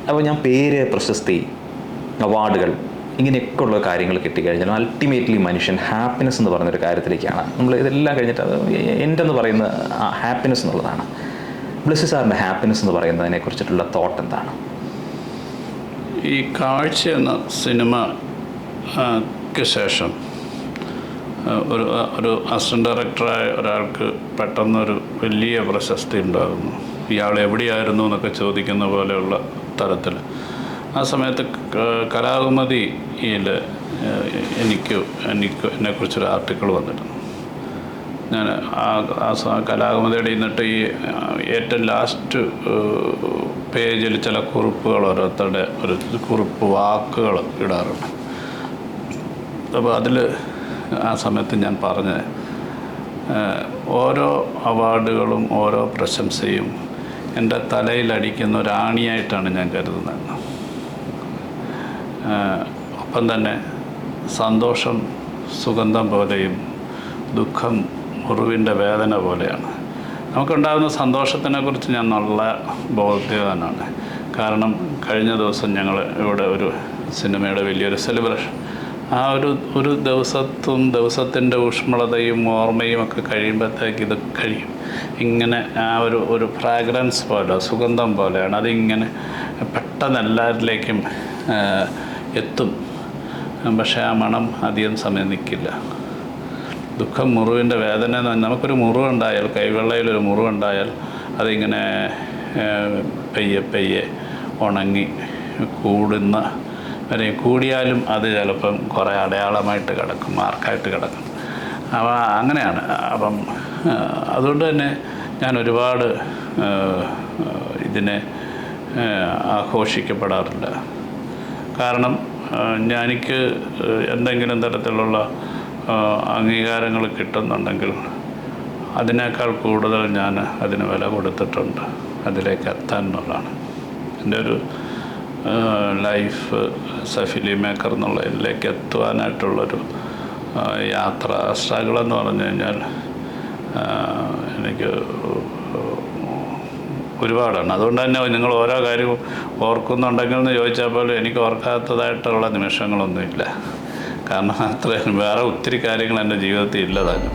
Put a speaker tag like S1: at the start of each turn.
S1: അപ്പോൾ ഞാൻ പേര്, പ്രശസ്തി, അവാർഡുകൾ ഇങ്ങനെയൊക്കെ ഉള്ള കാര്യങ്ങൾ കിട്ടിക്കഴിഞ്ഞാൽ അൾട്ടിമേറ്റ്ലി മനുഷ്യൻ ഹാപ്പിനെസ് എന്ന് പറയുന്നൊരു കാര്യത്തിലേക്കാണ് നമ്മൾ ഇതെല്ലാം കഴിഞ്ഞിട്ട് അത് എൻ്റെ എന്ന് പറയുന്ന ഹാപ്പിനെസ് എന്നുള്ളതാണ്. ബ്ലെസ്സി സാറിൻ്റെ ഹാപ്പിനെസ് എന്ന് പറയുന്നതിനെ കുറിച്ചിട്ടുള്ള തോട്ട് എന്താണ്?
S2: ഈ കാഴ്ച എന്ന സിനിമയ്ക്ക് ശേഷം ഒരു അസിസ്റ്റൻ്റ് ഡയറക്ടറായ ഒരാൾക്ക് പെട്ടെന്നൊരു വലിയ പ്രശസ്തി ഉണ്ടാകുന്നു. ഇയാൾ എവിടെയായിരുന്നു എന്നൊക്കെ ചോദിക്കുന്ന പോലെയുള്ള തരത്തിൽ. ആ സമയത്ത് കലാകുമുദിയിൽ എന്നെക്കുറിച്ചൊരു ആർട്ടിക്കിൾ വന്നിരുന്നു. ഞാൻ കലാകുമുദിയുടെ എന്നിട്ട് ഈ ഏറ്റവും ലാസ്റ്റ് പേജിൽ ചില കുറിപ്പുകൾ, ഓരോരുത്തരുടെ ഒരു കുറിപ്പ് വാക്കുകൾ ഇടാറുണ്ട്. അപ്പോൾ അതിൽ ആ സമയത്ത് ഞാൻ പറഞ്ഞത്, ഓരോ അവാർഡുകളും ഓരോ പ്രശംസയും എൻ്റെ തലയിലടിക്കുന്ന ഒരു ആണിയായിട്ടാണ് ഞാൻ കരുതുന്നത്. ഒപ്പം തന്നെ സന്തോഷം സുഗന്ധം പോലെയും ദുഃഖം മുറിവിൻ്റെ വേദന പോലെയാണ്. നമുക്കുണ്ടാകുന്ന സന്തോഷത്തിനെക്കുറിച്ച് ഞാൻ നല്ല ബോധ്യവാനാണ്. കാരണം കഴിഞ്ഞ ദിവസം ഞങ്ങൾ ഇവിടെ ഒരു സിനിമയുടെ വലിയൊരു സെലിബ്രേഷൻ, ആ ഒരു ദിവസത്തിൻ്റെ ഊഷ്മളതയും ഓർമ്മയും ഒക്കെ കഴിയുമ്പോഴത്തേക്ക് ഇത് കഴിയും. ഇങ്ങനെ ആ ഒരു ഫ്രാഗ്രൻസ് പോലെ, സുഗന്ധം പോലെയാണ്. അതിങ്ങനെ പെട്ടെന്ന് എല്ലാവരിലേക്കും എത്തും. പക്ഷേ ആ മണം അധികം സമയം നിൽക്കില്ല. ദുഃഖം മുറിവിൻ്റെ വേദന എന്ന് പറഞ്ഞാൽ, നമുക്കൊരു മുറിവുണ്ടായാൽ, കൈവെള്ളയിലൊരു മുറിവുണ്ടായാൽ അതിങ്ങനെ പയ്യെ ഉണങ്ങി കൂടുന്ന വരെ, കൂടിയാലും അത് ചിലപ്പം കുറേ അടയാളമായിട്ട് കിടക്കും, മാർക്കായിട്ട് കിടക്കും. അപ്പോൾ അങ്ങനെയാണ്. അപ്പം അതുകൊണ്ട് തന്നെ ഞാൻ ഒരുപാട് ഇതിനെ ആഘോഷിക്കപ്പെടാറില്ല. കാരണം എനിക്ക് എന്തെങ്കിലും തരത്തിലുള്ള അംഗീകാരങ്ങൾ കിട്ടുന്നുണ്ടെങ്കിൽ അതിനേക്കാൾ കൂടുതൽ ഞാൻ അതിന് വില കൊടുത്തിട്ടുണ്ട് അതിലേക്ക് എത്താൻ എന്നുള്ളതാണ്. എൻ്റെ ഒരു ലൈഫ് ഫിലിം മേക്കർ എന്നുള്ളതിലേക്ക് എത്തുവാനായിട്ടുള്ളൊരു യാത്ര, സ്ട്രഗിൾ എന്ന് പറഞ്ഞു കഴിഞ്ഞാൽ എനിക്ക് ഒരുപാടാണ്. അതുകൊണ്ട് തന്നെ നിങ്ങൾ ഓരോ കാര്യവും ഓർക്കുന്നുണ്ടെങ്കിൽ എന്ന് ചോദിച്ചാൽ പോലും എനിക്ക് ഓർക്കാത്തതായിട്ടുള്ള നിമിഷങ്ങളൊന്നുമില്ല. കാരണം അത്രയും വേറെ ഒത്തിരി കാര്യങ്ങൾ എൻ്റെ ജീവിതത്തിൽ ഇല്ലതാനും.